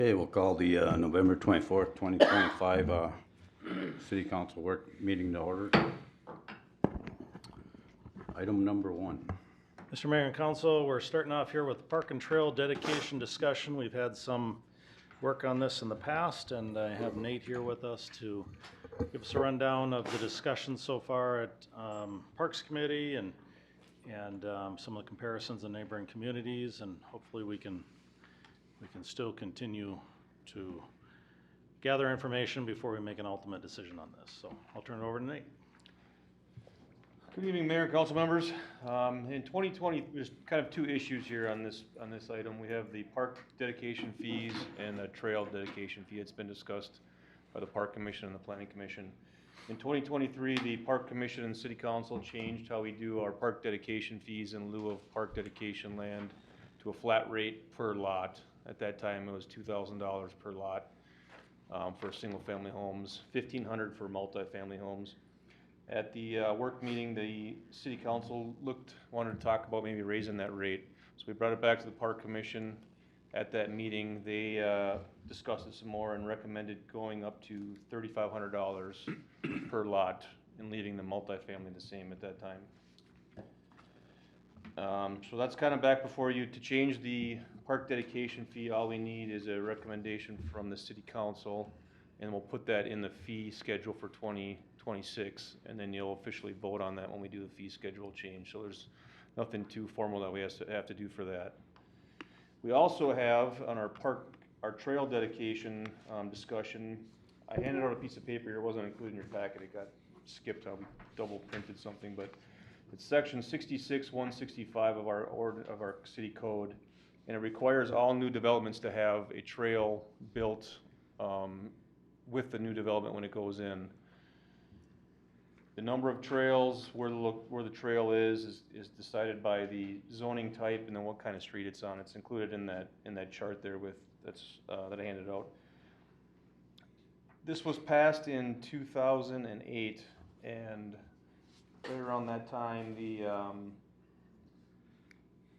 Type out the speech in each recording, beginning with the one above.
Okay, we'll call the November 24th, 2025 City Council work meeting to order. Item number 1. Mr. Mayor and Council, we're starting off here with the Park and Trail dedication discussion. We've had some work on this in the past, and I have Nate here with us to give us a rundown of the discussion so far at Parks Committee and some of the comparisons in neighboring communities, and hopefully we can still continue to gather information before we make an ultimate decision on this. So I'll turn it over to Nate. Good evening, Mayor and Council members. In 2020, there's kind of two issues here on this item. We have the park dedication fees and the trail dedication fee. It's been discussed by the Park Commission and the Planning Commission. In 2023, the Park Commission and City Council changed how we do our park dedication fees in lieu of park dedication land to a flat rate per lot. At that time, it was $2,000 per lot for single-family homes, $1,500 for multi-family homes. At the work meeting, the City Council wanted to talk about maybe raising that rate. So we brought it back to the Park Commission. At that meeting, they discussed it some more and recommended going up to $3,500 per lot and leaving the multi-family the same at that time. So that's kind of back before you. To change the park dedication fee, all we need is a recommendation from the City Council, and we'll put that in the fee schedule for 2026, and then you'll officially vote on that when we do the fee schedule change. So there's nothing too formal that we have to do for that. We also have on our trail dedication discussion, I handed out a piece of paper here. It wasn't included in your packet. It got skipped. We double printed something, but it's section 66-165 of our city code, and it requires all new developments to have a trail built with the new development when it goes in. The number of trails, where the trail is decided by the zoning type and then what kind of street it's on. It's included in that chart there that I handed out. This was passed in 2008, and right around that time,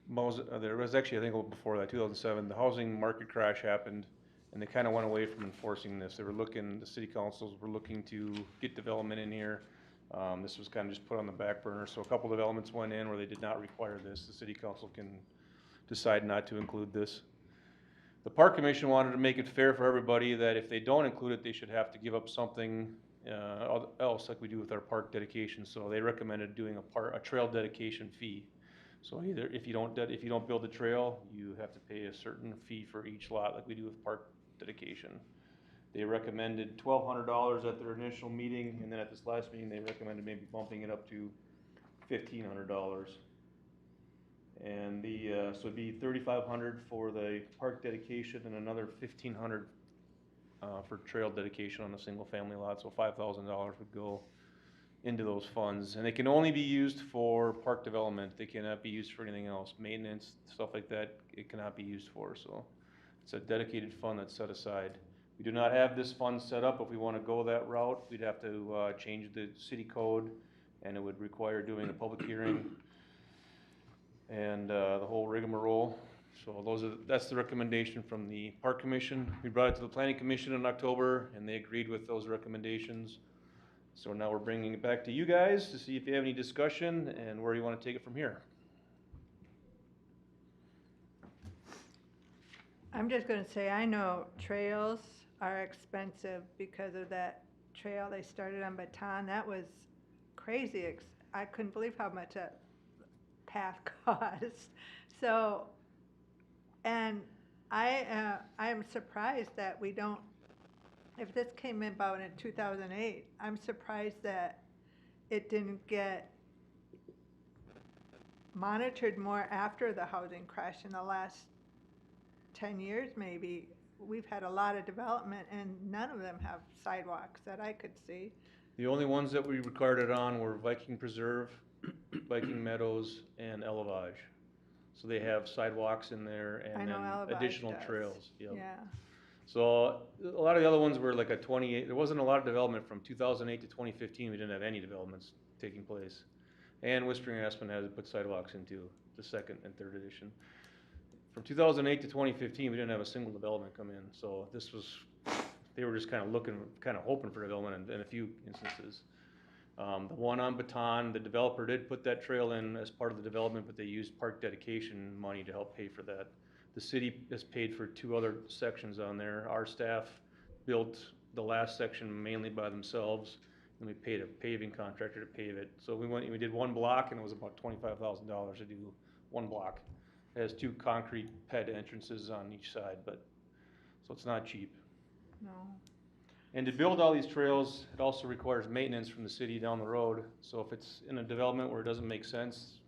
there was actually, I think, a little before that, 2007, the housing market crash happened, and they kind of went away from enforcing this. The city councils were looking to get development in here. This was kind of just put on the back burner. So a couple developments went in where they did not require this. The city council can decide not to include this. The Park Commission wanted to make it fair for everybody that if they don't include it, they should have to give up something else like we do with our park dedication. So they recommended doing a trail dedication fee. So either if you don't build a trail, you have to pay a certain fee for each lot like we do with park dedication. They recommended $1,200 at their initial meeting, and then at this last meeting they recommended maybe bumping it up to $1,500. And so it'd be $3,500 for the park dedication and another $1,500 for trail dedication on a single family lot. So $5,000 would go into those funds, and they can only be used for park development. They cannot be used for anything else. Maintenance, stuff like that, it cannot be used for. So it's a dedicated fund that's set aside. We do not have this fund set up. If we want to go that route, we'd have to change the city code, and it would require doing a public hearing and the whole rigmarole. So that's the recommendation from the Park Commission. We brought it to the Planning Commission in October, and they agreed with those recommendations. So now we're bringing it back to you guys to see if you have any discussion and where you want to take it from here. I'm just going to say, I know trails are expensive because of that trail they started on Baton. That was crazy. I couldn't believe how much that path cost. So, and I am surprised that we don't, if this came about in 2008, I'm surprised that it didn't get monitored more after the housing crash in the last 10 years maybe. We've had a lot of development and none of them have sidewalks that I could see. The only ones that we required it on were Viking Preserve, Viking Meadows, and Elevage. So they have sidewalks in there and then additional trails. Yep. Yeah. So a lot of the other ones were like there wasn't a lot of development from 2008 to 2015. We didn't have any developments taking place. And Whispering Aspen has put sidewalks into the second and third edition. from 2008 to 2015, we didn't have a single development come in, so this was, they were just kinda looking, kinda hoping for development in a few instances. The one on Baton, the developer did put that trail in as part of the development, but they used park dedication money to help pay for that. The city has paid for 2 other sections on there. Our staff built the last section mainly by themselves, and we paid a paving contractor to pave it. So we did 1 block, and it was about $25,000 to do 1 block. It has 2 concrete ped entrances on each side, but, so it's not cheap. No. And to build all these trails, it also requires maintenance from the city down the road. So if it's in a development where it doesn't make sense,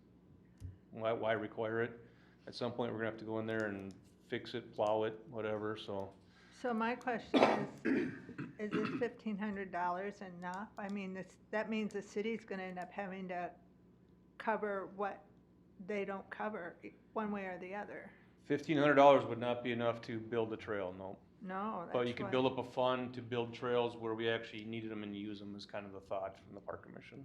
why require it? At some point, we're gonna have to go in there and fix it, plow it, whatever, so. So my question is this $1,500 enough? I mean, that means the city's gonna end up having to cover what they don't cover, one way or the other. $1,500 would not be enough to build the trail, no. No, that's But you could what- build up a fund to build trails where we actually needed them and use them is kind of the thought from the park commission.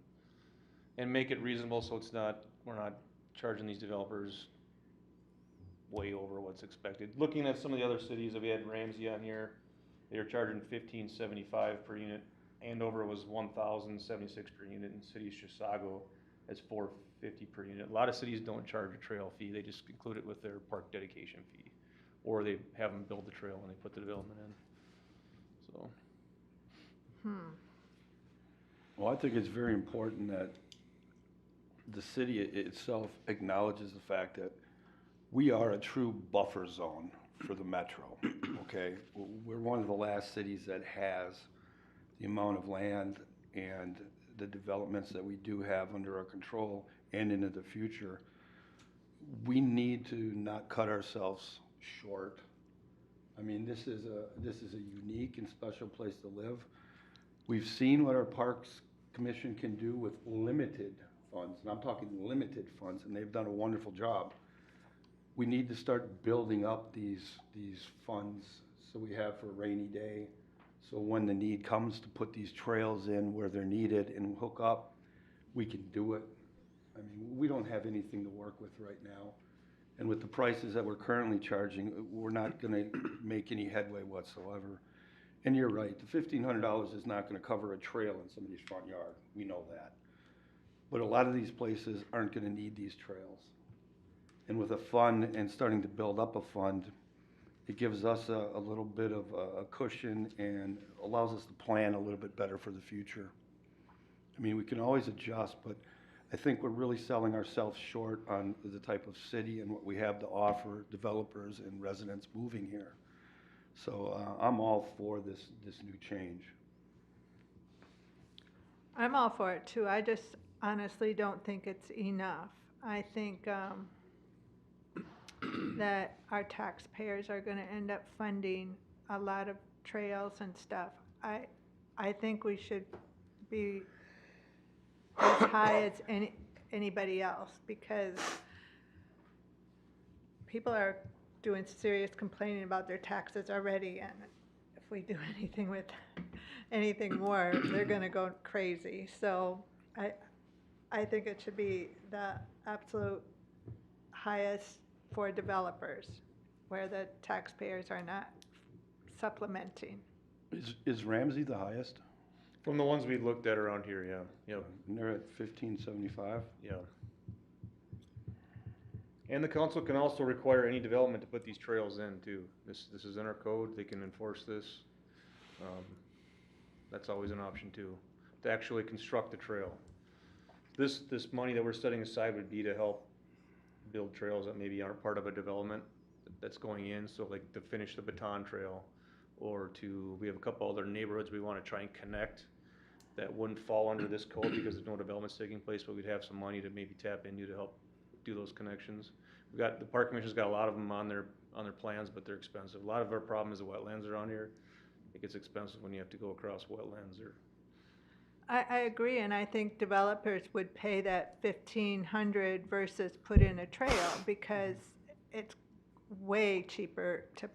And make it reasonable so it's not, we're not charging these developers way over what's expected. Looking at some of the other cities, if we had Ramsey on here, they were charging $1,575 per unit. Andover was $1,076 per unit, and City of Chisago is $450 per unit. A lot of cities don't charge a trail fee, they just include it with their park dedication fee. Or they have them build the trail when they put the development in, so. Well, I think it's very important that the city itself acknowledges the fact that we are a true buffer zone for the metro, okay? We're one of the last cities that has the amount of land and the developments that we do have under our control and into the future. We need to not cut ourselves short. I mean, this is a unique and special place to live. We've seen what our Parks Commission can do with limited funds, and I'm talking limited funds, and they've done a wonderful job. We need to start building up these funds so we have for a rainy day, so when the need comes to put these trails in where they're needed and hook up, we can do it. I mean, we don't have anything to work with right now. And with the prices that we're currently charging, we're not gonna make any headway whatsoever. And you're right, the $1,500 is not gonna cover a trail in somebody's front yard, we know that. But a lot of these places aren't gonna need these trails. And with a fund and starting to build up a fund, it gives us a little bit of a cushion and allows us to plan a little bit better for the future. I mean, we can always adjust, but I think we're really selling ourselves short on the type of city and what we have to offer developers and residents moving here. So I'm all for this new change. I'm all for it too. I just honestly don't think it's enough. I think that our taxpayers are gonna end up funding a lot of trails and stuff. I think we should be as high as anybody else, because people are doing serious complaining about their taxes already, and if we do anything more, they're gonna go crazy. So I think it should be the absolute highest for developers, where the taxpayers are not supplementing. Is Ramsey the highest? From the ones we looked at around here, yeah, yep, And they're at $1,575? yeah. And the council can also require any development to put these trails in too. This is in our code, they can enforce this. That's always an option too, to actually construct the trail. This money that we're setting aside would be to help build trails that maybe aren't part of a development that's going in, so like to finish the Baton Trail, or we have a couple other neighborhoods we wanna try and connect that wouldn't fall under this code because there's no developments taking place, but we'd have some money to maybe tap into to help do those connections. The Park Commission's got a lot of them on their plans, but they're expensive. A lot of our problem is the wetlands around here. It gets expensive when you have to go across wetlands or. I agree, and I think developers would pay that 1,500 versus put in a trail, because it's way cheaper to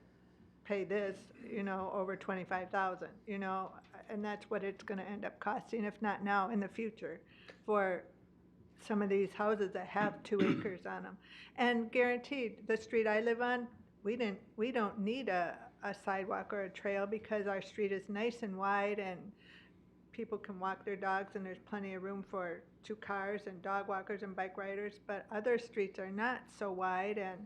pay this, over 25,000, and that's what it's gonna end up costing, if not now, in the future, for some of these houses that have 2 acres on them. And guaranteed, the street I live on, we don't need a sidewalk or a trail because our street is nice and wide and people can walk their dogs and there's plenty of room for 2 cars and dog walkers and bike riders. But other streets are not so wide and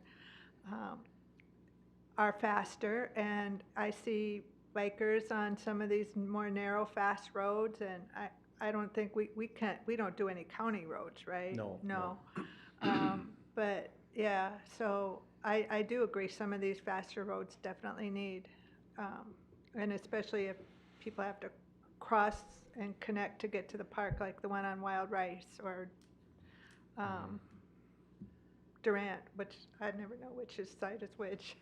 are faster. And I see bikers on some of these more narrow, fast roads, and I don't think we don't do any county roads, right? No. But yeah, so I do agree, some of these faster roads definitely need, and especially if people have to cross and connect to get to the park, like the one on Wild Rice or Durant, which I never know which side is which.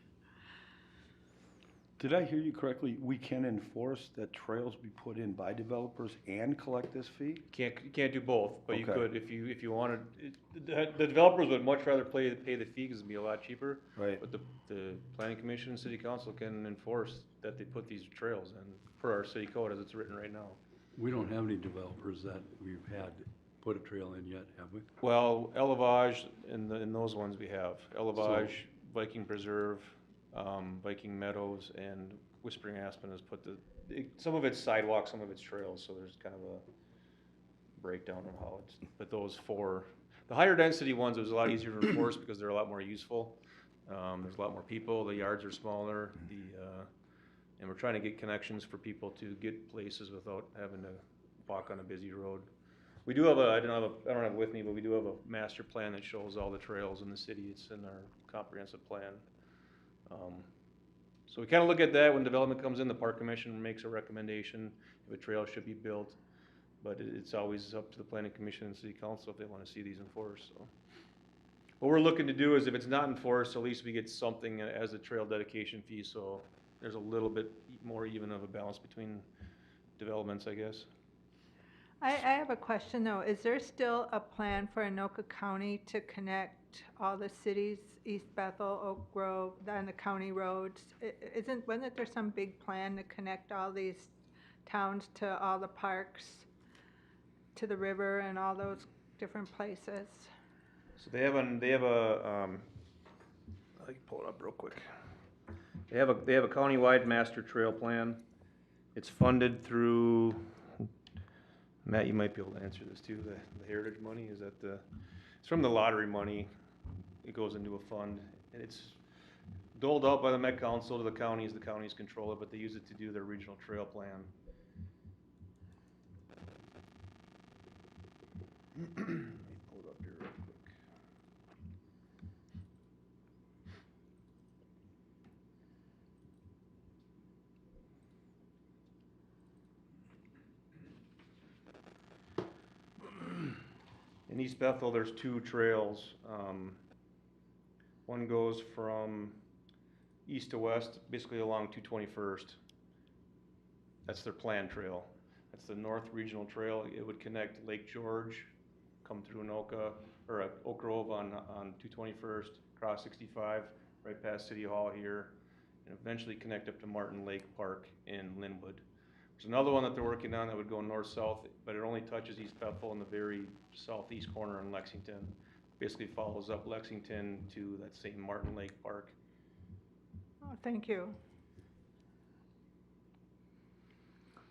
Did I hear you correctly? We can enforce that trails be put in by developers and collect this fee? You can't do both, but you Okay. could if you wanted. The developers would much rather pay the fee because it'd be a lot cheaper. Right. But the planning commission and city council can enforce that they put these trails in per our city code as it's written right now. We don't have any developers that we've had put a trail in yet, have we? Well, Elevage in those ones we have Elevage, Viking Preserve, Viking Meadows, and Whispering Aspen has put some of it's sidewalks, some of it's trails, so there's kind of a breakdown of how it's, but those 4, the higher density ones, it was a lot easier to enforce because they're a lot more useful. There's a lot more people, the yards are smaller, and we're trying to get connections for people to get places without having to walk on a busy road. We do have I don't have it with me, but we do have a master plan that shows all the trails in the city. It's in our comprehensive plan. So we kind of look at that when development comes in, the park commission makes a recommendation if a trail should be built. But it's always up to the planning commission and city council if they want to see these enforced, so. What we're looking to do is if it's not enforced, at least we get something as a trail dedication fee, so there's a little bit more even of a balance between developments, I guess. I have a question though. Is there still a plan for Anoka County to connect all the cities, East Bethel, Oak Grove, on the county roads? Wasn't there some big plan to connect all these towns to all the parks, to the river and all those different places? So they have I can pull it up real quick. They have a countywide master trail plan. It's funded through, Matt, you might be able to answer this too, the heritage money, it's from the lottery money. It goes into a fund, and it's doled out by the Met Council to the counties control it, but they use it to do their regional trail plan. Let me pull it up here real quick. In East Bethel, there's 2 trails. One goes from east to west, basically along 221st. That's their planned trail. That's the North Regional Trail. It would connect Lake George, come through Anoka, or Oak Grove on 221st, cross 65, right past City Hall here, and eventually connect up to Martin Lake Park in Linwood. There's another one that they're working on that would go north-south, but it only touches East Bethel in the very southeast corner in Lexington. Basically follows up Lexington to that same Martin Lake Park. Oh, thank you.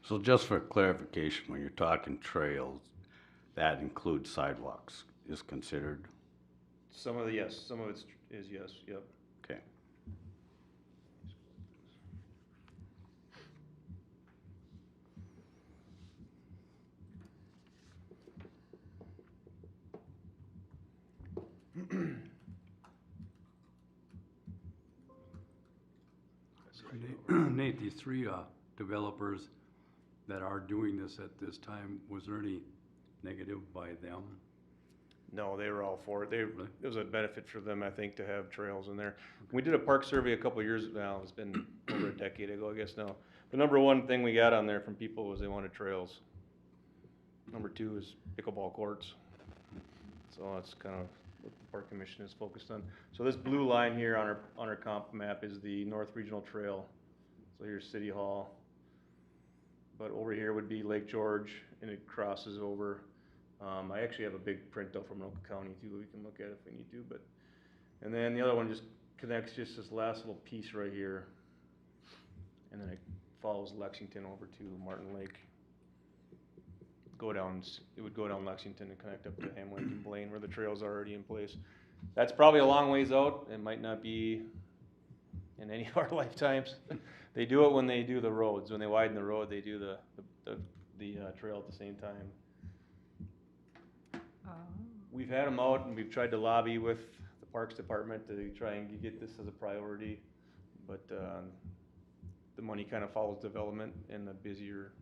So just for clarification, when you're talking trails, that includes sidewalks is considered? Some of it is yes, yep. Okay. Nate, these 3 developers that are doing this at this time, was there any negative by them? No, they were all for it. It was a benefit for them, I think, to have trails in there. We did a park survey a couple of years now. It's been over a decade ago, I guess now. The number 1 thing we got on there from people was they wanted trails. Number 2 is pickleball courts. So that's kind of what the park commission is focused on. So this blue line here on our comp map is the North Regional Trail. So here's City Hall. But over here would be Lake George, and it crosses over I actually have a big printout from Anoka County too, we can look at if we need to, but, and then the other one just connects just this last little piece right here. And then it follows Lexington over to Martin Lake. It would go down Lexington and connect up to Ham Lake and Blaine where the trail's already in place. That's probably a long ways out, it might not be in any of our lifetimes. They do it when they do the roads, when they widen the road, they do the trail at the same time. Oh. We've had them out and we've tried to lobby with the Parks Department to try and get this as a priority, but the money kind of follows development in the busier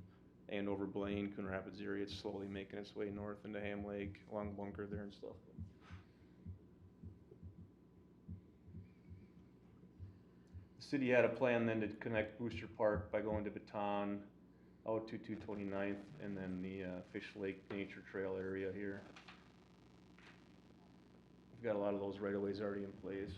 Andover, Blaine, Coon Rapids area. It's slowly making its way north into Ham Lake, along Bunker there and stuff. The city had a plan then to connect Booster Park by going to Baton out to 229th and then the Fish Lake Nature Trail area here. We've got a lot of those right-of-ways already in place.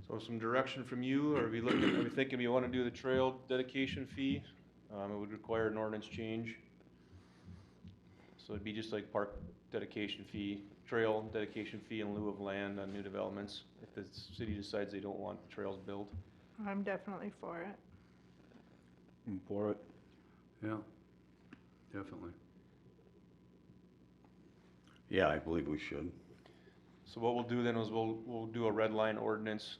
So some direction from you, are we thinking we wanna do the trail dedication fee? It would require an ordinance change. So it'd be just like park dedication fee, trail dedication fee in lieu of land on new developments, if the city decides they don't want the trails built. I'm definitely for it. I'm for it. Yeah, definitely. Yeah, I believe we should. So what we'll do then is we'll do a red line ordinance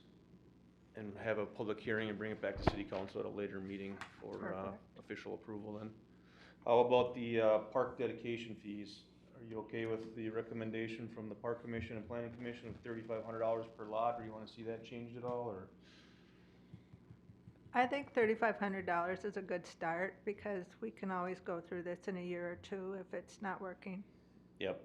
and have a public hearing and bring it back to city council at a later meeting for Perfect. official approval then. How about the park dedication fees? Are you okay with the recommendation from the Park Commission and Planning Commission of $3,500 per lot, or you wanna see that changed at all, or? I think $3,500 is a good start because we can always go through this in a year or two if it's not working. Yep,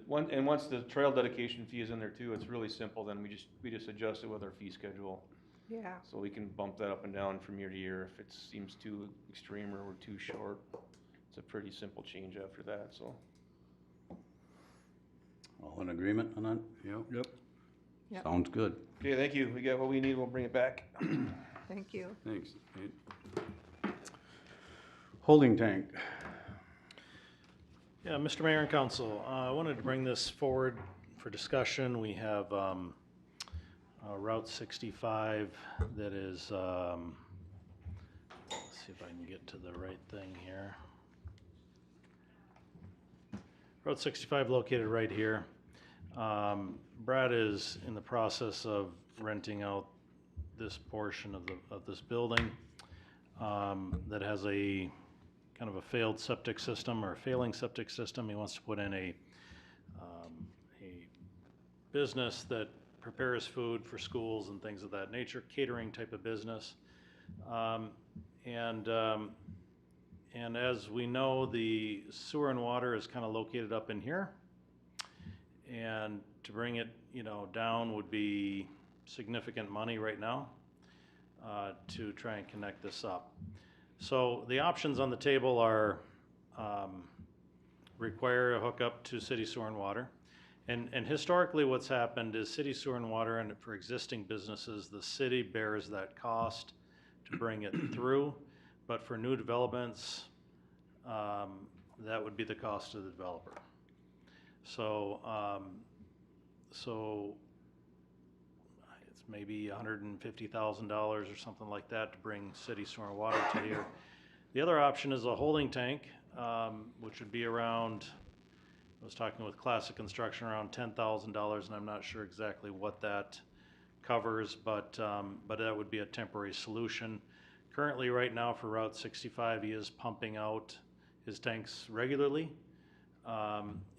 once the trail dedication fee is in there too, it's really simple, then we just adjust it with our fee schedule. Yeah. So we can bump that up and down from year to year if it seems too extreme or we're too short. It's a pretty simple change after that, so. All in agreement on that? Yep. Yep. Sounds good. Okay, thank you, we got what we need, we'll bring it back. Thank you. Thanks, Nate. Holding tank. Yeah, Mr. Mayor and Council, I wanted to bring this forward for discussion. We have Route 65 that is, let's see if I can get to the right thing here. Route 65 located right here. Brad is in the process of renting out this portion of this building that has a kind of a failed septic system or a failing septic system. He wants to put in a business that prepares food for schools and things of that nature, catering type of business. And as we know, the sewer and water is kind of located up in here. And to bring it, down would be significant money right now to try and connect this up. So the options on the table are require a hookup to city sewer and water. And historically what's happened is city sewer and water, and for existing businesses, the city bears that cost to bring it through. But for new developments, that would be the cost of the developer. So it's maybe $150,000 or something like that to bring city sewer and water to here. The other option is a holding tank, which would be around, I was talking with Classic Construction, around $10,000, and I'm not sure exactly what that covers, but that would be a temporary solution. Currently, right now for Route 65, he is pumping out his tanks regularly,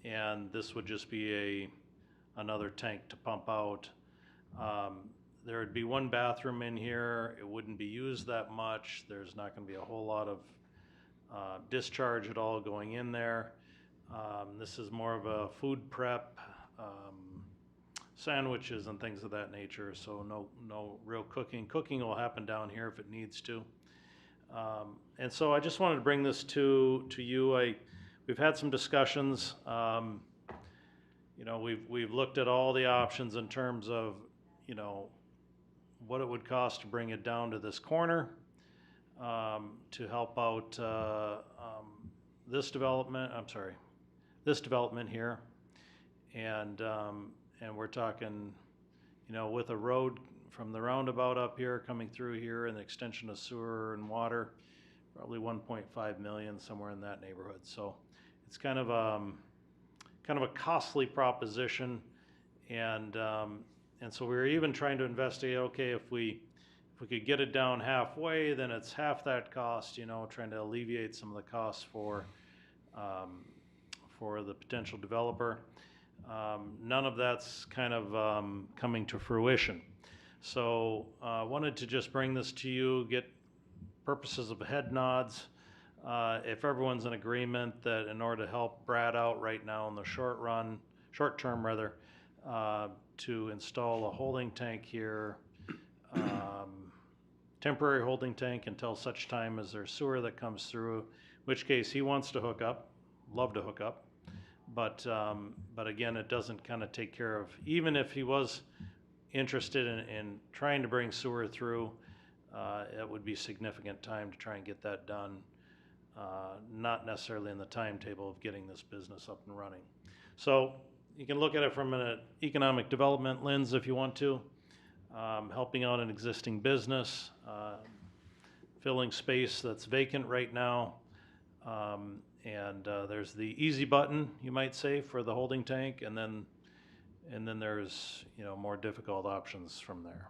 and this would just be another tank to pump out. There would be one bathroom in here. It wouldn't be used that much. There's not going to be a whole lot of discharge at all going in there. This is more of a food prep sandwiches and things of that nature, so no real cooking. Cooking will happen down here if it needs to. And so I just wanted to bring this to you. We've had some discussions. You know, we've looked at all the options in terms of, you know, what it would cost to bring it down to this corner, to help out this development. This development here, and we're talking, you know, with a road from the roundabout up here coming through here and the extension of sewer and water, probably 1.5 million, somewhere in that neighborhood. So it's kind of a costly proposition, and so we were even trying to investigate, okay, if we could get it down halfway, then it's half that cost, you know, trying to alleviate some of the costs for the potential developer. None of that's kind of coming to fruition. So wanted to just bring this to you, get purposes of head nods. If everyone's in agreement that in order to help Brad out right now in the short term rather, to install a holding tank here, temporary holding tank until such time as there's sewer that comes through, which case he wants to hook up, love to hook up. But again, it doesn't kind of take care of, even if he was interested in trying to bring sewer through, it would be significant time to try and get that done. Not necessarily in the timetable of getting this business up and running. So you can look at it from an economic development lens if you want to, helping out an existing business, filling space that's vacant right now. And there's the easy button, you might say, for the holding tank, and then there's, you know, more difficult options from there.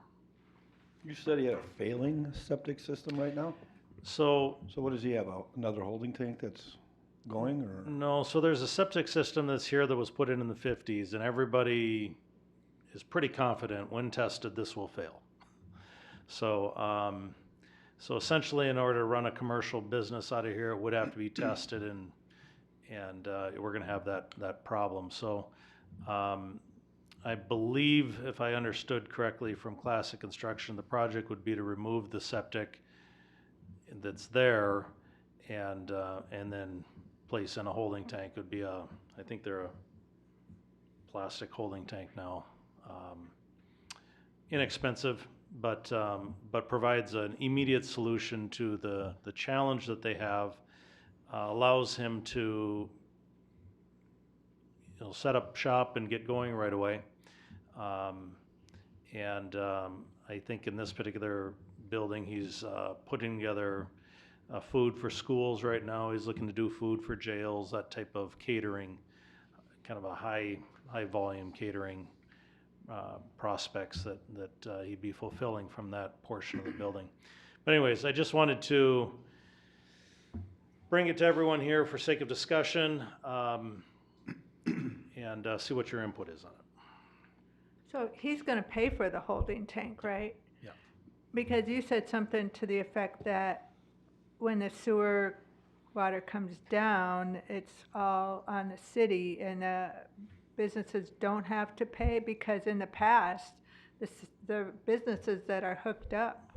You said he had a failing septic system right now? So what does he have, another holding tank that's going, or? no, so there's a septic system that's here that was put in the 50s, and everybody is pretty confident when tested this will fail. So so essentially, in order to run a commercial business out of here, it would have to be tested, and we're going to have that problem. So I believe, if I understood correctly from Classic Construction, the project would be to remove the septic that's there, and then place in a holding tank. Would be I think they're a plastic holding tank now. Inexpensive, but provides an immediate solution to the challenge that they have. Allows him to, you know, set up shop and get going right away. I think in this particular building, he's putting together food for schools right now. He's looking to do food for jails, that type of catering, kind of a high volume catering prospects that he'd be fulfilling from that portion of the building. But anyways, I just wanted to bring it to everyone here for sake of discussion, and see what your input is on it. So he's gonna pay for the holding tank, right? Yeah. Because you said something to the effect that when the sewer water comes down, it's all on the city, and businesses don't have to pay, because in the past, the businesses that are hooked up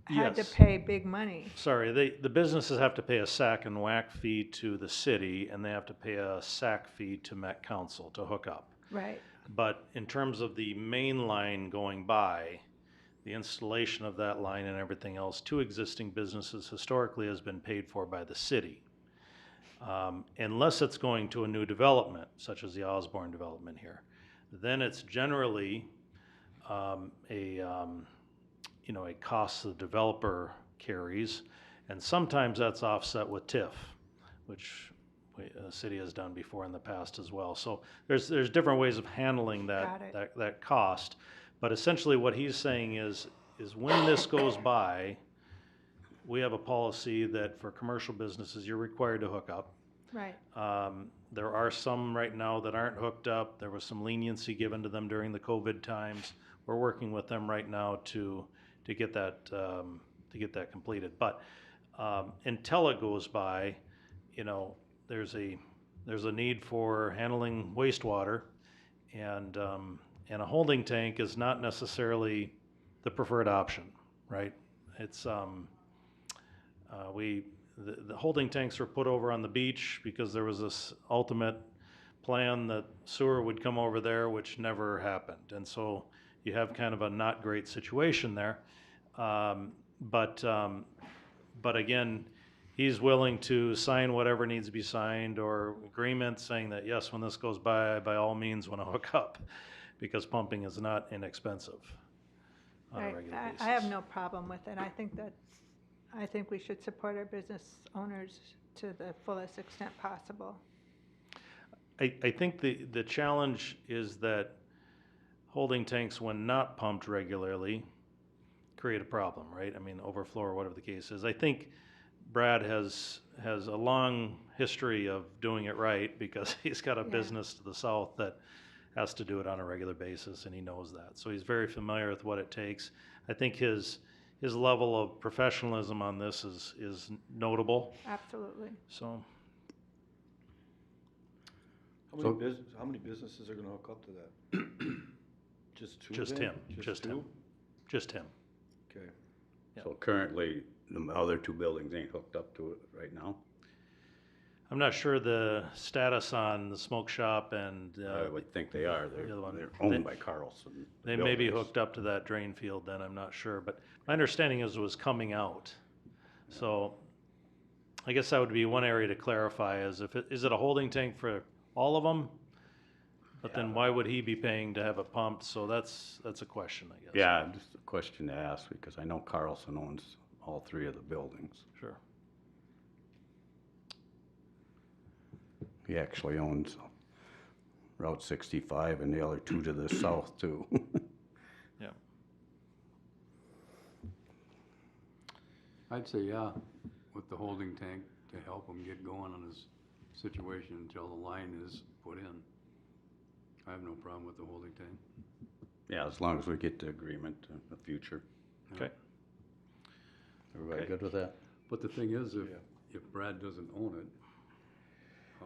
had to Yes. pay big money. Sorry, the businesses have to pay a SAC and WAC fee to the city, and they have to pay a SAC fee to Met Council to hook up. Right. But in terms of the main line going by, the installation of that line and everything else to existing businesses historically has been paid for by the city. Unless it's going to a new development, such as the Osborne development here, then it's generally a cost the developer carries, and sometimes that's offset with TIF, which the city has done before in the past as well. So there's different ways of handling that cost, but essentially what he's saying is when this goes by, we have a policy that for commercial businesses, you're required to hook up. Right. There are some right now that aren't hooked up. There was some leniency given to them during the COVID times. We're working with them right now to get that completed. But until it goes by, you know, there's a need for handling wastewater, and And a holding tank is not necessarily the preferred option, right? It's, the holding tanks were put over on the beach because there was this ultimate plan that sewer would come over there, which never happened. And so you have kind of a not great situation there. But again, he's willing to sign whatever needs to be signed or agreement saying that, yes, when this goes by all means, want to hook up, because pumping is not inexpensive on a Right. regular basis. I have no problem with it. I think we should support our business owners to the fullest extent possible. I think the challenge is that holding tanks, when not pumped regularly, create a problem, right? I mean, overflow or whatever the case is. I think Brad has a long history of doing it right because he's got a Yeah. business to the south that has to do it on a regular basis, and he knows that. So he's very familiar with what it takes. I think his level of professionalism on this is notable. Absolutely. So How many businesses are gonna hook up to that? Just two just then? him, just him, two? just him. Okay. Yeah. So currently, the other two buildings ain't hooked up to it right now? I'm not sure the status on the smoke shop and I would think they are. the other one. They're owned by Carlson. they may be buildings. hooked up to that drain field then, I'm not sure. But my understanding is it was coming out. So I guess that would be one area to clarify is is it a holding tank for all of them? But then why would he be paying to have it pumped? So that's a question, I guess. Yeah, just a question to ask, because I know Carlson owns all three of the buildings. Sure. He actually owns Route 65 and the other two to the south too. Yeah. I'd say, yeah, with the holding tank to help him get going on his situation until the line is put in. I have no problem with the holding tank. Yeah, as long as we get the agreement in the future. Okay. Everybody Okay. good with that? But the thing is, Yeah. if Brad doesn't own it.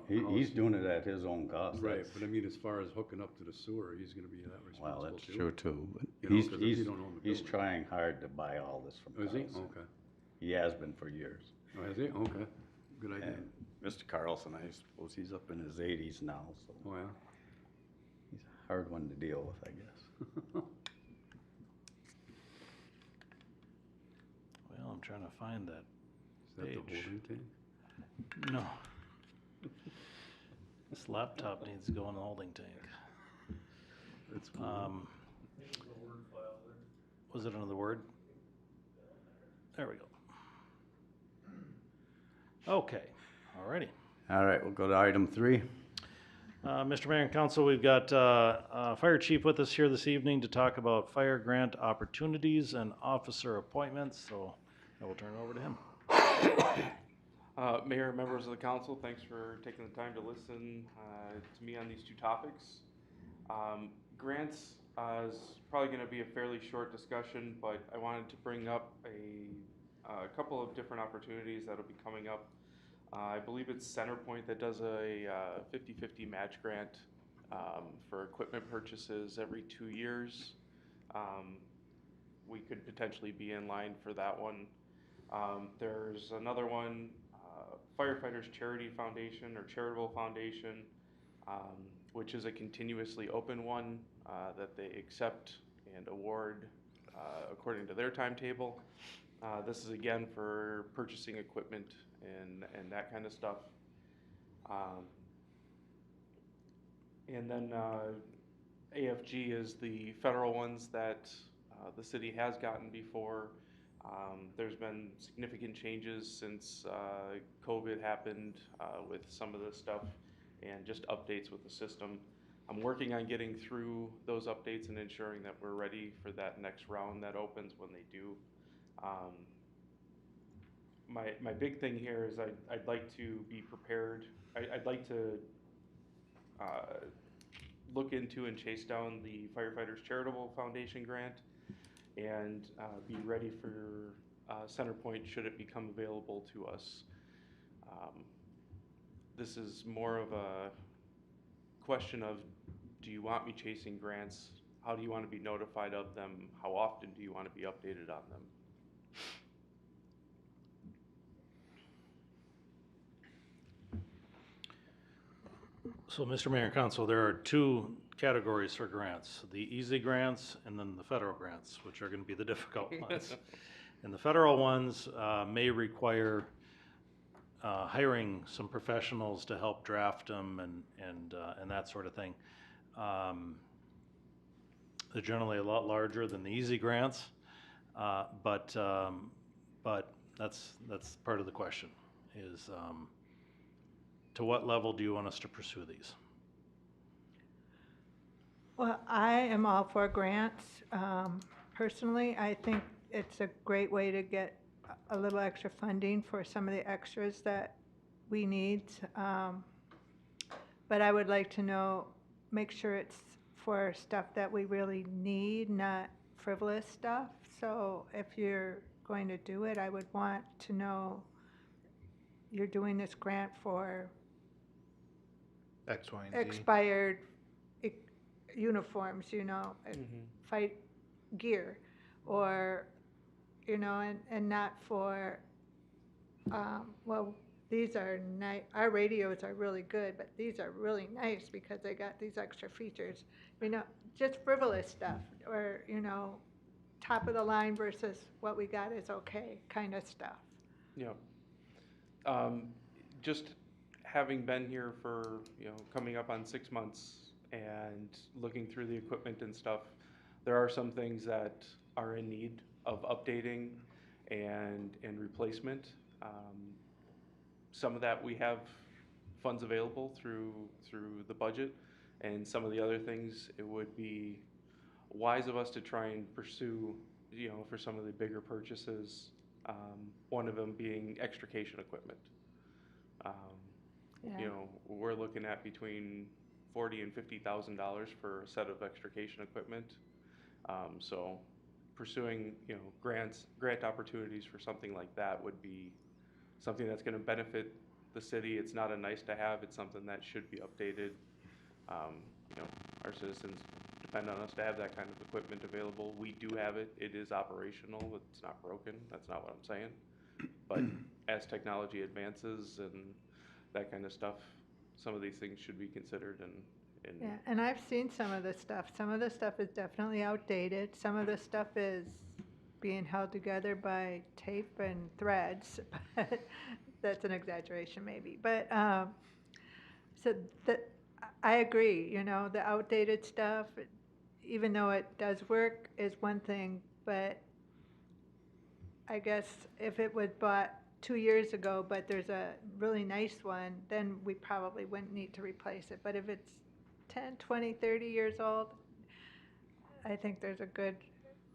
He's doing it at his own cost. Right, That's- but I mean, as far as hooking up to the sewer, he's gonna be that Well, responsible that's too. true too. But You know, he's 'cause if you don't own the he's building. trying hard to buy all this from Oh, is he? Carlson. Okay. He has been for years. Oh, has he? Okay. Good idea. And Mr. Carlson, I suppose he's up in his 80s now, so Oh, yeah. he's a hard one to deal with, I guess. Well, I'm trying to find that. Is that the Page. holding tank? No. This laptop needs to go in the holding tank. That's cool. Was it under the word? There we go. Okay, alrighty. All right, we'll go to item 3. Mr. Mayor and Council, we've got Fire Chief with us here this evening to talk about fire grant opportunities and officer appointments, so I will turn it over to him. Mayor, members of the council, thanks for taking the time to listen to me on these two topics. Grants is probably going to be a fairly short discussion, but I wanted to bring up a couple of different opportunities that will be coming up. I believe it's Centerpoint that does a 50-50 match grant for equipment purchases every 2 years. We could potentially be in line for that one. There's another one, Firefighters Charity Foundation or Charitable Foundation, which is a continuously open one that they accept and award according to their timetable. This is again for purchasing equipment and that kind of stuff. And then AFG is the federal ones that the city has gotten before. There's been significant changes since COVID happened with some of this stuff and just updates with the system. I'm working on getting through those updates and ensuring that we're ready for that next round that opens when they do. My big thing here is I'd like to be prepared. I'd like to look into and chase down the Firefighters Charitable Foundation grant and be ready for Centerpoint should it become available to us. This is more of a question of, do you want me chasing grants How do you want to be notified of them? How often do you want to be updated on them? So, Mr. Mayor and Council, there are two categories for grants, the easy grants and then the federal grants, which are gonna be the difficult ones. And the federal ones may require hiring some professionals to help draft them and that sort of thing. They're generally a lot larger than the easy grants, but that's part of the question, is to what level do you want us to pursue these? Well, I am all for grants. Personally, I think it's a great way to get a little extra funding for some of the extras that we need. But I would like to know, make sure it's for stuff that we really need, not frivolous stuff. So if you're going to do it, I would want to know you're doing this grant for X, Y, and Z. expired uniforms, fight gear, or, and not for, well, these are our radios are really good, but these are really nice because they got these extra features, just frivolous stuff, or, top of the line versus what we got is okay kind of stuff. Yeah. Just having been here for, coming up on 6 months and looking through the equipment and stuff, there are some things that are in need of updating and replacement. Some of that we have funds available through the budget, and some of the other things it would be wise of us to try and pursue, for some of the bigger purchases. One of them being extrication equipment. Yeah. We're looking at between $40,000 and $50,000 for a set of extrication equipment. So pursuing, grant opportunities for something like that would be something that's going to benefit the city. It's not a nice to have, it's something that should be updated. Our citizens depend on us to have that kind of equipment available. We do have it. It is operational. It's not broken. That's not what I'm saying. But as technology advances and that kind of stuff, some of these things should be considered. Yeah, and I've seen some of this stuff. Some of the stuff is definitely outdated. Some of the stuff is being held together by tape and threads. That's an exaggeration maybe. But so I agree, the outdated stuff, even though it does work, is one thing, but I guess if it was bought 2 years ago, but there's a really nice one, then we probably wouldn't need to replace it. But if it's 10, 20, 30 years old, I think there's a good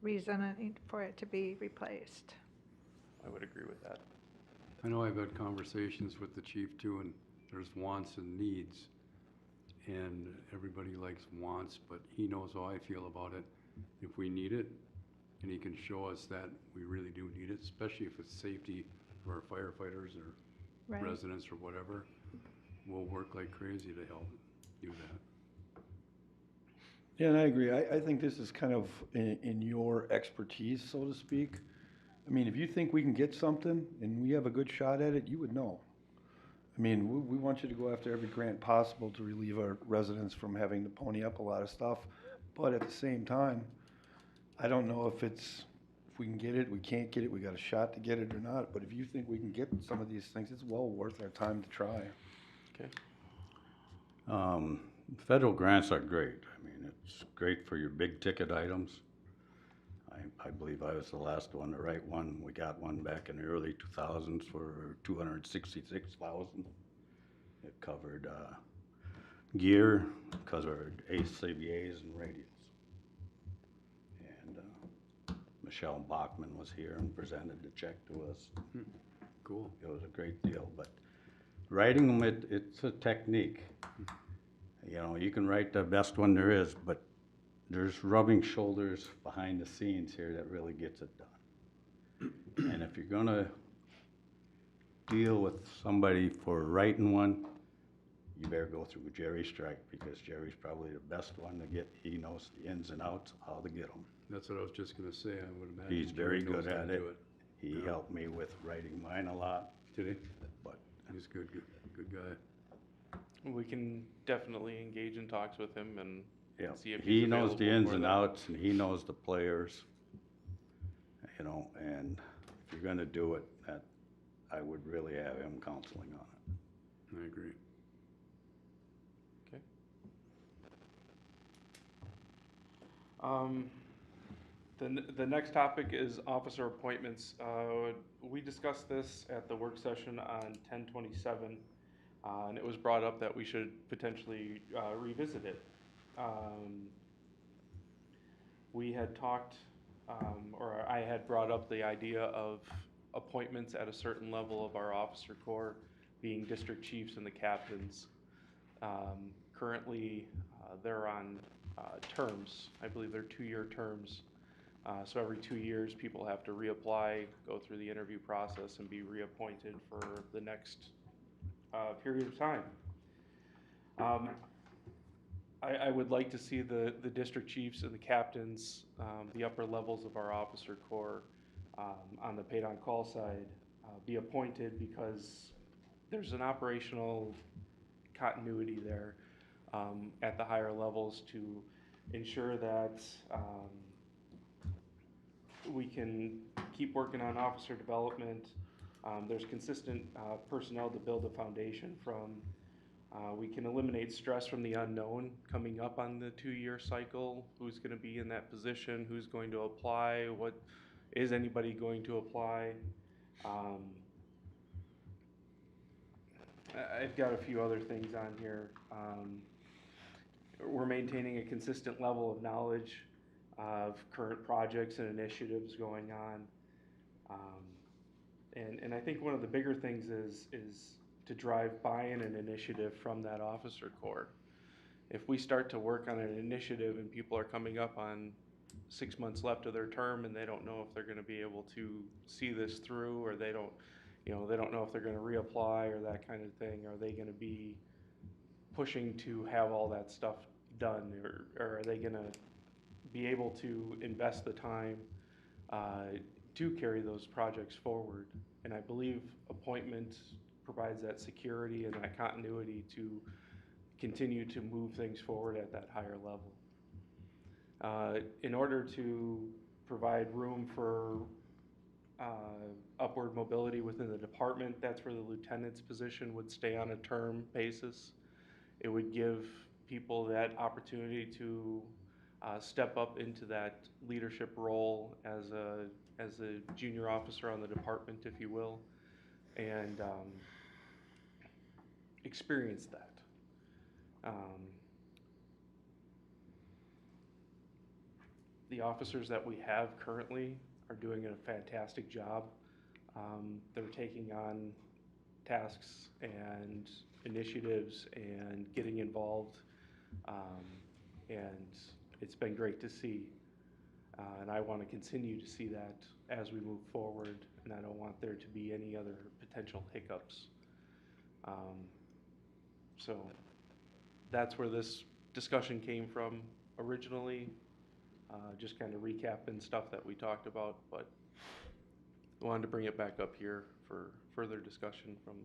reason for it to be replaced. I would agree with that. I know I've had conversations with the chief too, and there's wants and needs. And everybody likes wants, but he knows how I feel about it. If we need it, and he can show us that we really do need it, especially if it's safety for our firefighters or Right. residents or whatever, we'll work like crazy to help do that. Yeah, and I agree. I think this is kind of in your expertise, so to speak. I mean, if you think we can get something and we have a good shot at it, you would know. I mean, we want you to go after every grant possible to relieve our residents from having to pony up a lot of stuff. But at the same time, I don't know if we can get it, we can't get it, we got a shot to get it or not. But if you think we can get some of these things, it's well worth our time to try. Okay. Federal grants are great. I mean, it's great for your big ticket items. I believe I was the last one to write one. We got one back in the early 2000s for $266,000. It covered gear, covered ACBAs and radios. And Michelle Bachman was here and presented the check to us. Cool. It was a great deal, but writing them, it's a technique. You can write the best one there is, but there's rubbing shoulders behind the scenes here that really gets it done. And if you're gonna deal with somebody for writing one, you better go through Jerry Strike, because Jerry's probably the best one to get, he knows the ins and outs, how to get them. That's what I was just gonna say, I would imagine. He's very Jerry knows good how at to it. do He Yeah. helped me with writing mine a lot, Today, but he's good guy. We can definitely engage in talks with him and yeah, see if he he's knows the available ins for and that. outs, and he knows the players, you know, and if you're gonna do it, that, I would really have him counseling on it. I agree. The next topic is officer appointments. We discussed this at the work session on 10/27, and it was brought up that we should potentially revisit it. We had talked, or I had brought up the idea of appointments at a certain level of our officer corps being district chiefs and the captains. Currently, they're on terms. I believe they're 2-year terms. So every 2 years, people have to reapply, go through the interview process, and be reappointed for the next period of time. I would like to see the district chiefs and the captains, the upper levels of our officer corps, on the paid-on-call side, be appointed, because there's an operational continuity there at the higher levels to ensure that we can keep working on officer development. There's consistent personnel to build a foundation from. We can eliminate stress from the unknown coming up on the 2-year cycle. Who's going to be in that position? Who's going to apply? What is anybody going to apply? I've got a few other things on here. We're maintaining a consistent level of knowledge of current projects and initiatives going on. And I think one of the bigger things is to drive buy-in and initiative from that officer corps. If we start to work on an initiative and people are coming up on 6 months left of their term and they don't know if they're going to be able to see this through, or they don't know if they're going to reapply or that kind of thing, are they going to be pushing to have all that stuff done, or are they going to be able to invest the time to carry those projects forward? And I believe appointment provides that security and that continuity to continue to move things forward at that higher level. In order to provide room for upward mobility within the department, that's where the lieutenant's position would stay on a term basis. It would give people that opportunity to step up into that leadership role as a junior officer on the department, if you will, and experience that. The officers that we have currently are doing a fantastic job. They're taking on tasks and initiatives and getting involved, and it's been great to see. And I want to continue to see that as we move forward, and I don't want there to be any other potential hiccups. So that's where this discussion came from originally, just kind of recapping stuff that we talked about, but I wanted to bring it back up here for further discussion from.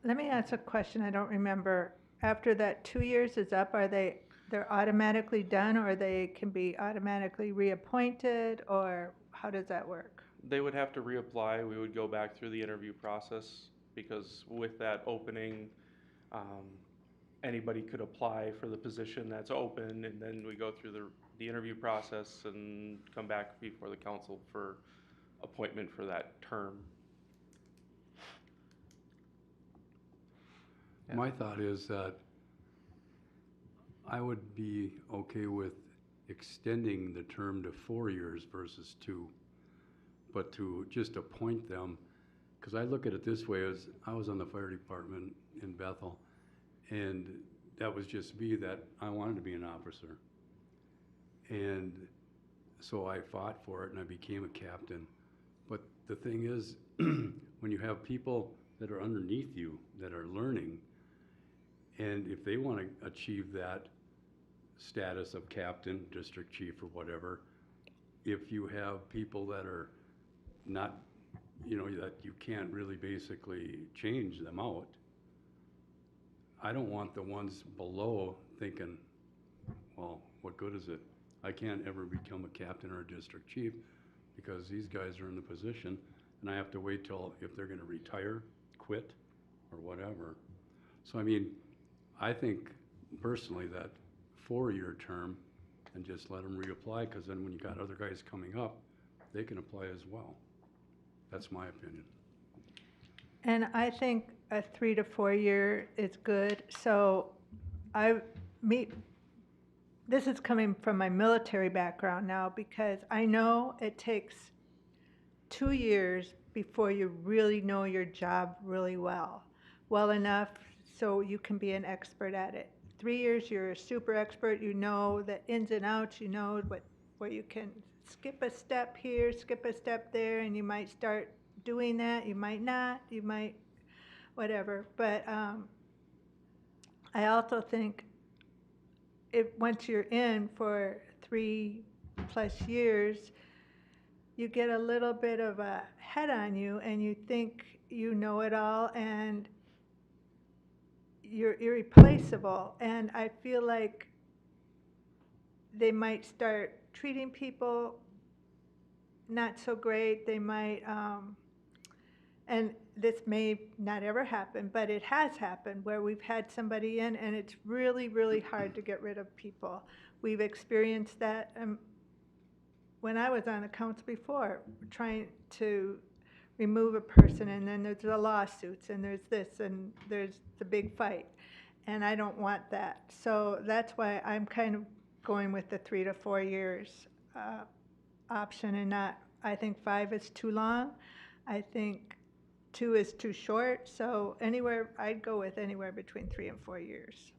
Let me ask a question, I don't remember. After that 2 years is up, they're automatically done, or they can be automatically reappointed, or how does that work? They would have to reapply. We would go back through the interview process, because with that opening, anybody could apply for the position that's open, and then we go through the interview process and come back before the council for appointment for that term. My thought is that I would be okay with extending the term to 4 years versus 2, but to just appoint them, because I look at it this way, as I was on the fire department in Bethel, and that was just me, that I wanted to be an officer. And so I fought for it and I became a captain. But the thing is, when you have people that are underneath you that are learning, And if they want to achieve that status of captain, district chief or whatever, if you have people that are not, you know, that you can't really basically change them out, I don't want the ones below thinking, well, what good is it? I can't ever become a captain or a district chief because these guys are in the position and I have to wait till if they're gonna retire, quit, or whatever. So I mean, I think personally that 4-year term and just let them reapply, because then when you got other guys coming up, they can apply as well. That's my opinion. And I think a 3 to 4 year is good. So this is coming from my military background now, because I know it takes 2 years before you really know your job really well enough so you can be an expert at it. 3 years, you're a super expert, you know the ins and outs, you know what you can skip a step here, skip a step there, and you might start doing that, you might not, you might, whatever. But I also think once you're in for 3+ years, you get a little bit of a head on you and you think you know it all and you're irreplaceable. And I feel like they might start treating people not so great. They might, and this may not ever happen, but it has happened where we've had somebody in and it's really, really hard to get rid of people. We've experienced that when I was on the council before, trying to remove a person, and then there's the lawsuits and there's this and there's the big fight. And I don't want that. So that's why I'm kind of going with the 3 to 4 years option and not, I think 5 is too long. I think 2 is too short. So I'd go with anywhere between 3 and 4 years.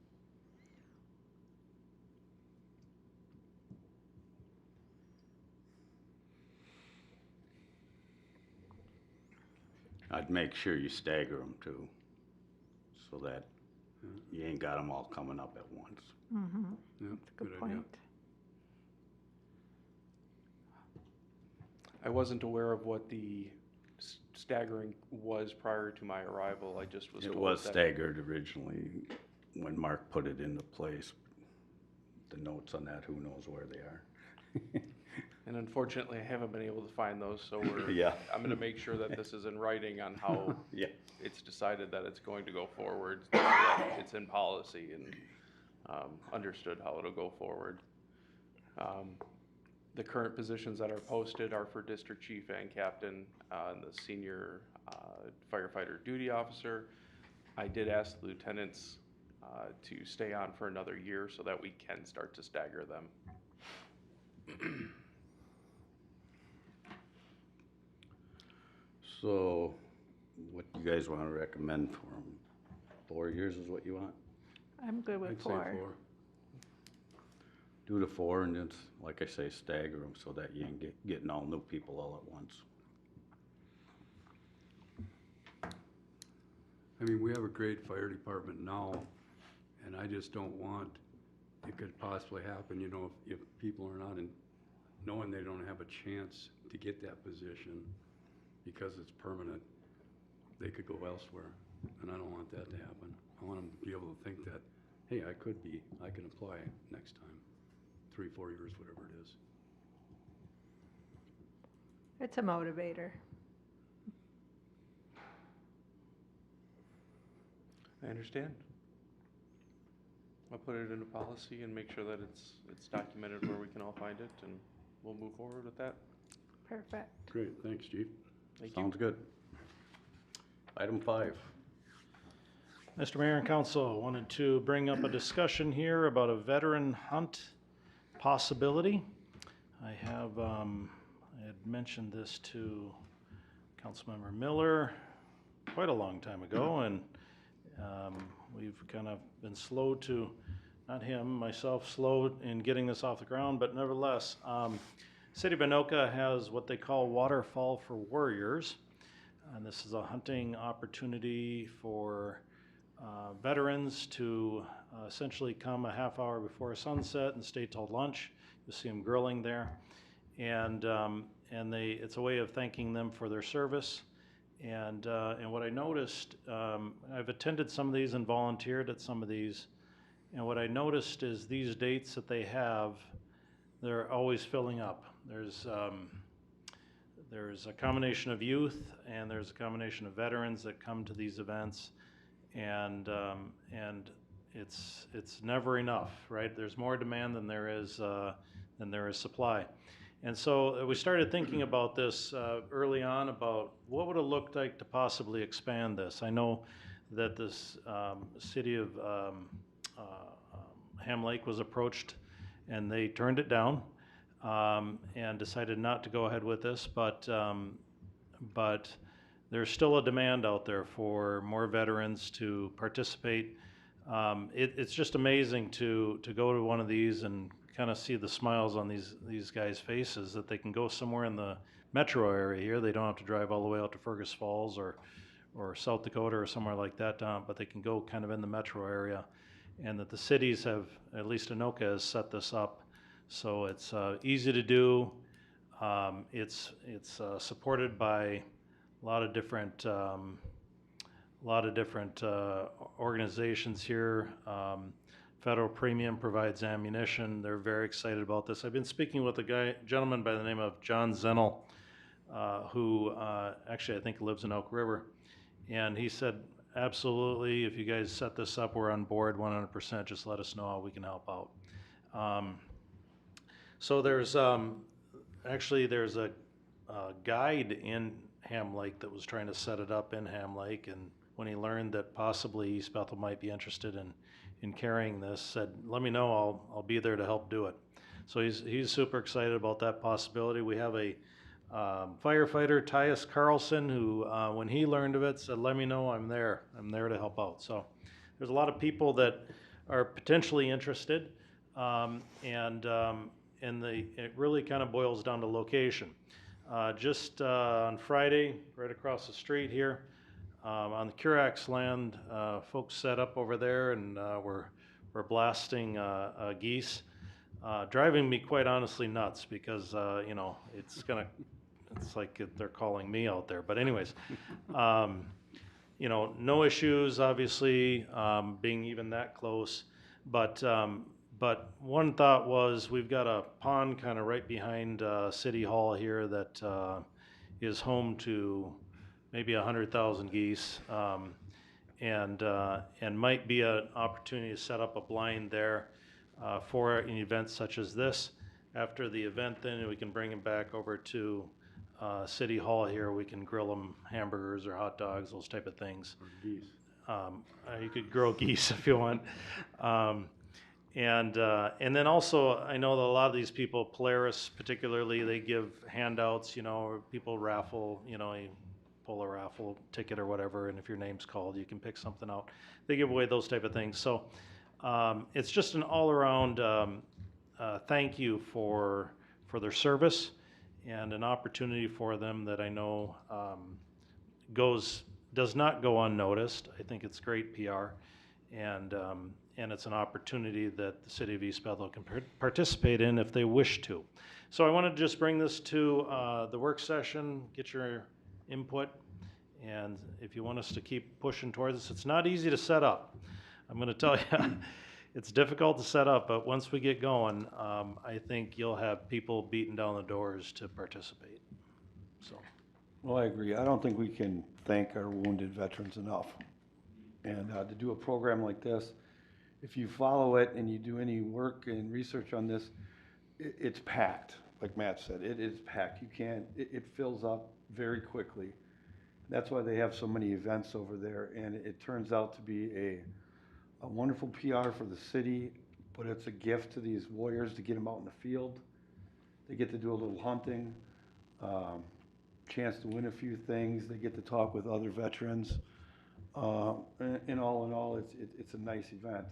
I'd make sure you stagger them too, so that you ain't got them all coming up at once. Mm-hmm. Yeah, That's a good idea. point. I wasn't aware of what the staggering was prior to my arrival. I just was It told was that- staggered originally when Mark put it into place. The notes on that, who knows where they are. And unfortunately, I haven't been able to find those, so Yeah. I'm gonna make sure that this is in writing on how Yeah. it's decided that it's going to go forward, so that it's in policy and understood how it'll go forward. The current positions that are posted are for district chief and captain, and the senior firefighter duty officer. I did ask the lieutenants to stay on for another year so that we can start to stagger them. So, what do you guys want to recommend for them? 4 years is what you want? I'm good with I'd say 4. 4. Do the 4 and then, like I say, stagger them so that you ain't getting all new people all at once. I mean, we have a great fire department now, and I just don't want, it could possibly happen, you know, if people are not knowing they don't have a chance to get that position because it's permanent, they could go elsewhere, and I don't want that to happen. I want them to be able to think that, hey, I can apply next time, 3, 4 years, whatever it is. It's a motivator. I understand. I'll put it into policy and make sure that it's documented where we can all find it, and we'll move forward with that. Perfect. Great, thanks, Chief. Thank you. Sounds good. Item 5. Mr. Mayor and Council, wanted to bring up a discussion here about a veteran hunt possibility. I had mentioned this to Councilmember Miller quite a long time ago, and we've kind of been slow to, not him, myself, slow in getting this off the ground, but nevertheless, City of Anoka has what they call Waterfall for Warriors, and this is a hunting opportunity for veterans to essentially come a half hour before sunset and stay till lunch. You'll see them grilling there. And it's a way of thanking them for their service. And what I noticed, I've attended some of these and volunteered at some of these, and what I noticed is these dates that they have, they're always filling up. There's a combination of youth and there's a combination of veterans that come to these events, and it's never enough, right? There's more demand than there is supply. And so we started thinking about this early on, about what would it look like to possibly expand this. I know that this city of Ham Lake was approached and they turned it down and decided not to go ahead with this, but there's still a demand out there for more veterans to participate. It's just amazing to go to one of these and kind of see the smiles on these guys' faces, that they can go somewhere in the metro area here. They don't have to drive all the way out to Fergus Falls or South Dakota or somewhere like that, but they can go kind of in the metro area, and that the cities have, at least Anoka has set this up so it's easy to do. It's supported by a lot of different organizations here. Federal Premium provides ammunition. They're very excited about this. I've been speaking with a gentleman by the name of John Zennel, who actually I think lives in Oak River. And he said, absolutely, if you guys set this up, we're on board 100%. Just let us know how we can help out. So there's actually there's a guide in Ham Lake that was trying to set it up in Ham Lake, and when he learned that possibly East Bethel might be interested in carrying this, said, let me know, I'll be there to help do it. So he's super excited about that possibility. We have a firefighter, Tyus Carlson, who when he learned of it said, let me know, I'm there to help out. So there's a lot of people that are potentially interested, and it really kind of boils down to location. Just on Friday, right across the street here, on the Curax land, folks set up over there, and we're blasting geese, driving me quite honestly nuts, because it's like they're calling me out there. But anyways, no issues obviously, being even that close. But one thought was, we've got a pond kind of right behind City Hall here that is home to maybe 100,000 geese, and might be an opportunity to set up a blind there for an event such as this. After the event, then we can bring them back over to City Hall here. We can grill them hamburgers or hot dogs, those type of things. Or geese. You could grill geese if you want. And then also, I know that a lot of these people, Polaris particularly, they give handouts, or people raffle, you pull a raffle ticket or whatever, and if your name's called, you can pick something out. They give away those type of things. So it's just an all-around thank you for their service, and an opportunity for them that I know does not go unnoticed. I think it's great PR, and it's an opportunity that the city of East Bethel can participate in if they wish to. So I wanted to just bring this to the work session, get your input, and if you want us to keep pushing towards this, it's not easy to set up. I'm going to tell you, it's difficult to set up, but once we get going, I think you'll have people beating down the doors to participate. So. Well, I agree. I don't think we can thank our wounded veterans enough. And to do a program like this, if you follow it and you do any work and research on this, it's packed. Like Matt said, it is packed. It fills up very quickly. That's why they have so many events over there, and it turns out to be a wonderful PR for the city, but it's a gift to these warriors to get them out in the field. They get to do a little hunting, chance to win a few things. They get to talk with other veterans. In all, it's a nice event.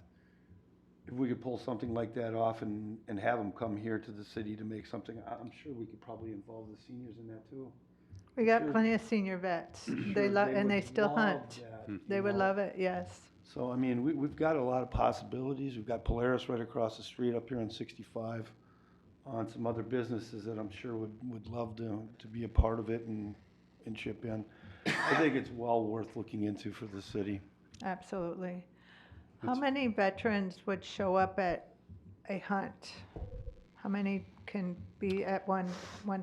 If we could pull something like that off and have them come here to the city to make something, I'm sure we could probably involve the seniors in that too. We got plenty of senior vets. They love, and they still hunt. They would love it, yes. So, I mean, we've got a lot of possibilities. We've got Polaris right across the street up here on 65, on some other businesses that I'm sure would love to be a part of it and chip in. I think it's well worth looking into for the city. Absolutely. How many veterans would show up at a hunt? How many can be at one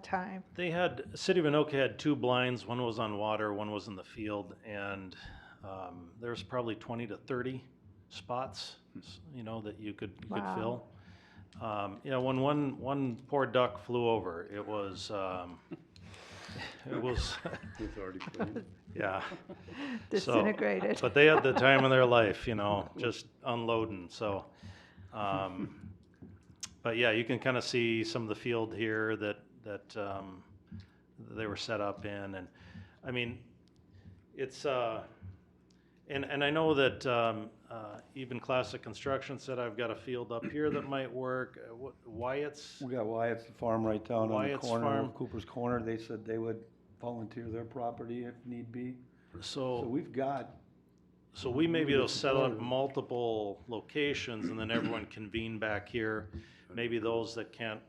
time? They had, City of Anoka had 2 blinds, one was on water, one was in the field, and there's probably 20 to 30 spots, you know, that you could Wow. fill. You know, when one poor duck flew over, it was, It's already clean. yeah. Disintegrated. But they had the time of their life, you know, just unloading, so. But yeah, you can kind of see some of the field here that they were set up in, and, I mean, it's, and I know that even Classic Construction said, I've got a field up here that might work. Wyatt's, We got Wyatt's Farm right down on the Wyatt's corner Farm. of Cooper's Corner. They said they would volunteer their property if need be. So so we've got, we may be able to Really set up supportive. multiple locations, and then everyone convene back here. Maybe those that can't,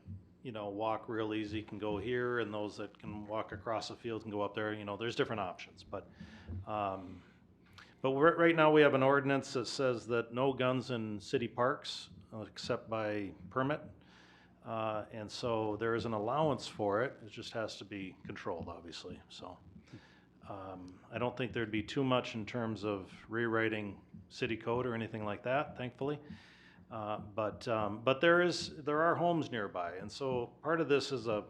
you know, walk real easy can go here, and those that can walk across the field can go up there. You know, there's different options, but right now we have an ordinance that says that no guns in city parks except by permit. And so there is an allowance for it. It just has to be controlled, obviously. So I don't think there'd be too much in terms of rewriting city code or anything like that, thankfully. But there are homes nearby, and so part of this is a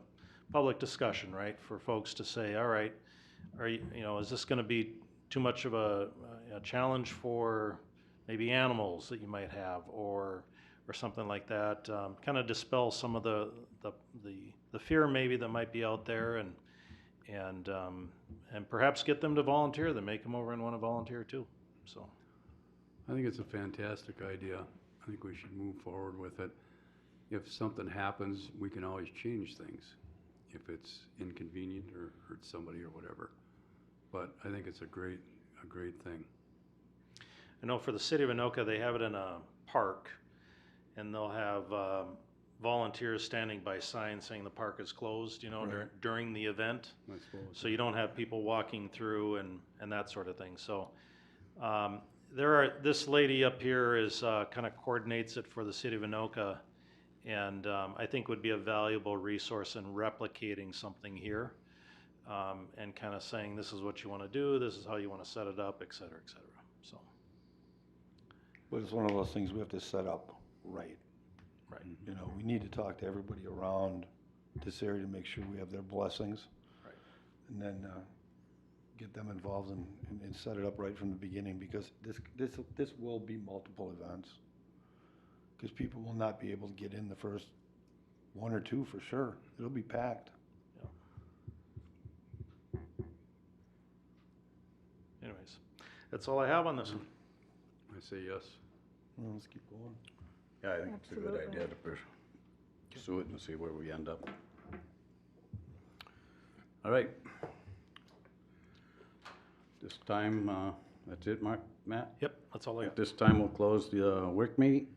public discussion, right? For folks to say, all right, you know, is this going to be too much of a challenge for maybe animals that you might have, or something like that? Kind of dispel some of the fear maybe that might be out there, and perhaps get them to volunteer. They may come over and want to volunteer too. So I think it's a fantastic idea. I think we should move forward with it. If something happens, we can always change things, if it's inconvenient or hurts somebody or whatever. But I think it's a great thing. I know for the city of Anoka, they have it in a park, and they'll have volunteers standing by signs saying the park is closed, you know, Right. during the event. I suppose. So you don't have people walking through and that sort of thing. So this lady up here is kind of coordinates it for the city of Anoka, and I think would be a valuable resource in replicating something here, and kind of saying, this is what you want to do, this is how you want to set it up, et cetera, et cetera. So, but it's one of those things we have to set up right. right. You know, we need to talk to everybody around this area to make sure we have their blessings. Right. And then get them involved and set it up right from the beginning, because this will be multiple events. Because people will not be able to get in the first 1 or 2 for sure. It'll be packed. Anyways, that's all I have on this one. I say yes. Well, let's keep going. Yeah, I think it's a good Absolutely. idea to pursue it and see where we end up. All right. This time, that's it, Matt? Yep, that's all I got. At this time, we'll close the work meeting.